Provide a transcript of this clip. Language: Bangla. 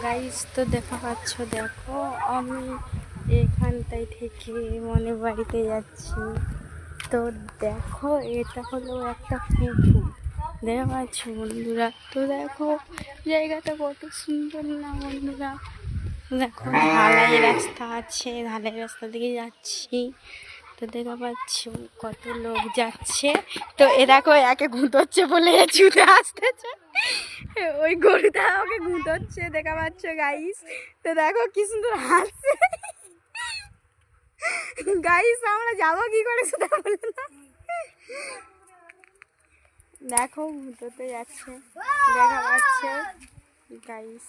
গাইস তো দেখা পাচ্ছ, দেখো আমি এখানটায় থেকে মানে বাড়িতে যাচ্ছি। তো দেখো এটা হলো একটা পুকুর, দেখা পাচ্ছ বন্ধুরা। তো দেখো জায়গাটা কত সুন্দর না বন্ধুরা। দেখো ঢালাই রাস্তা আছে, ঢালাই রাস্তা দিকে যাচ্ছি। তো দেখা পাচ্ছ কত লোক যাচ্ছে। তো এ দেখো একে ঘুঁতোচ্ছে বলে ছুটে আসতেছে, ওই গরুটা ওকে ঘুঁতোচ্ছে, দেখা পাচ্ছ গাইস। তো দেখো কি সুন্দর হাসছে গাইস। আমরা যাবো কি করে সেটা বলে না। দেখো ঘুঁতোতে যাচ্ছে, দেখা পাচ্ছে গাইস।